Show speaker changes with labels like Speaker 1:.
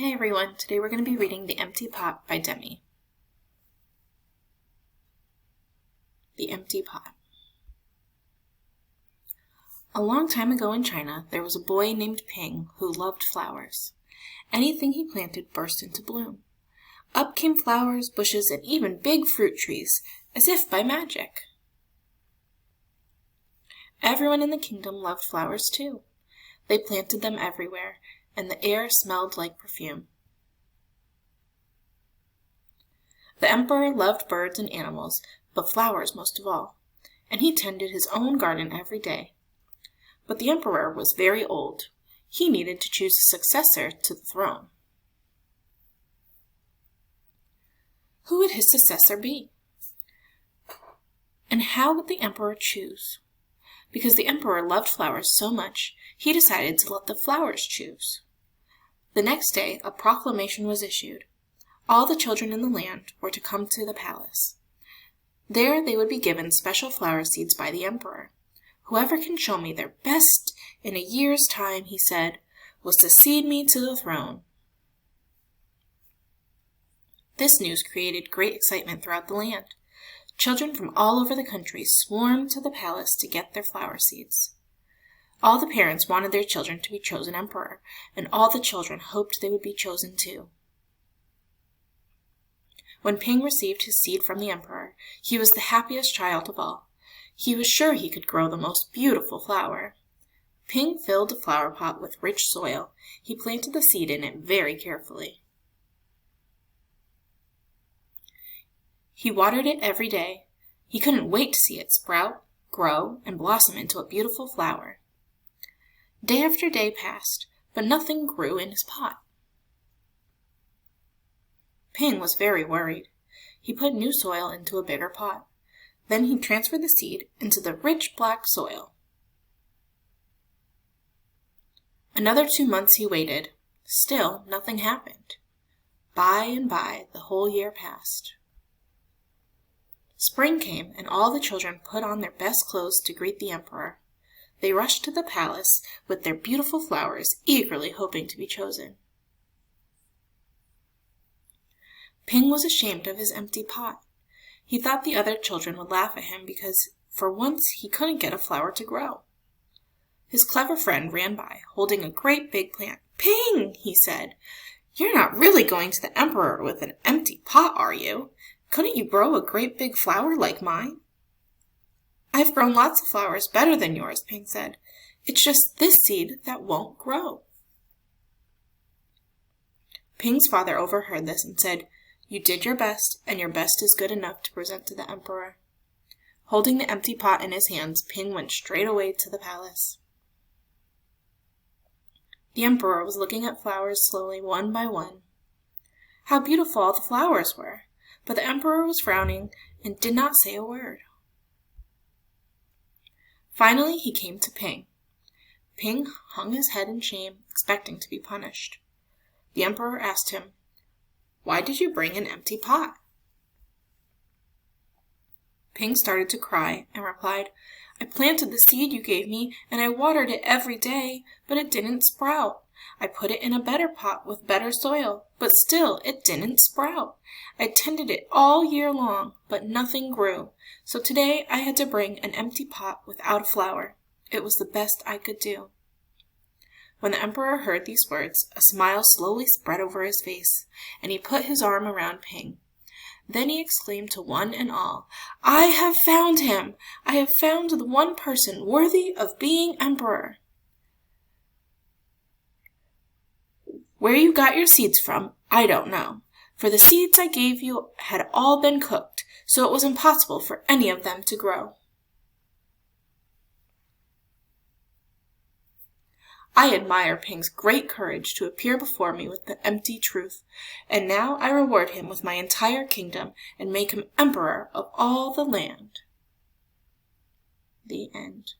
Speaker 1: Hey everyone, today we're going to be reading The Empty Pot by Demi. The Empty Pot. A long time ago in China, there was a boy named Ping who loved flowers. Anything he planted burst into bloom. Up came flowers, bushes, and even big fruit trees, as if by magic. Everyone in the kingdom loved flowers too. They planted them everywhere, and the air smelled like perfume. The emperor loved birds and animals, but flowers most of all, and he tended his own garden every day. But the emperor was very old. He needed to choose a successor to the throne. Who would his successor be? And how would the emperor choose? Because the emperor loved flowers so much, he decided to let the flowers choose. The next day, a proclamation was issued. All the children in the land were to come to the palace. There they would be given special flower seeds by the emperor. Whoever can show me their best in a year's time, he said, was to seed me to the throne. This news created great excitement throughout the land. Children from all over the country swarmed to the palace to get their flower seeds. All the parents wanted their children to be chosen emperor, and all the children hoped they would be chosen too. When Ping received his seed from the emperor, he was the happiest child of all. He was sure he could grow the most beautiful flower. Ping filled the flower pot with rich soil. He planted the seed in it very carefully. He watered it every day. He couldn't wait to see it sprout, grow, and blossom into a beautiful flower. Day after day passed, but nothing grew in his pot. Ping was very worried. He put new soil into a bigger pot. Then he transferred the seed into the rich black soil. Another 2 months he waited. Still, nothing happened. By and by, the whole year passed. Spring came, and all the children put on their best clothes to greet the emperor. They rushed to the palace with their beautiful flowers, eagerly hoping to be chosen. Ping was ashamed of his empty pot. He thought the other children would laugh at him because, for once, he couldn't get a flower to grow. His clever friend ran by, holding a great big plant. "Ping!" he said. "You're not really going to the emperor with an empty pot, are you? Couldn't you grow a great big flower like mine?" "I've grown lots of flowers better than yours," Ping said. "It's just this seed that won't grow." Ping's father overheard this and said, "You did your best, and your best is good enough to present to the emperor." Holding the empty pot in his hands, Ping went straight away to the palace. The emperor was looking at flowers slowly, one by one. How beautiful all the flowers were! But the emperor was frowning and did not say a word. Finally, he came to Ping. Ping hung his head in shame, expecting to be punished. The emperor asked him, "Why did you bring an empty pot?" Ping started to cry and replied, "I planted the seed you gave me, and I watered it every day, but it didn't sprout. I put it in a better pot with better soil, but still it didn't sprout. I tended it all year long, but nothing grew. So today I had to bring an empty pot without a flower. It was the best I could do." When the emperor heard these words, a smile slowly spread over his face, and he put his arm around Ping. Then he exclaimed to one and all, "I have found him! I have found the one person worthy of being emperor. Where you got your seeds from, I don't know, for the seeds I gave you had all been cooked, so it was impossible for any of them to grow. I admire Ping's great courage to appear before me with the empty truth, and now I reward him with my entire kingdom and make him emperor of all the land." The end.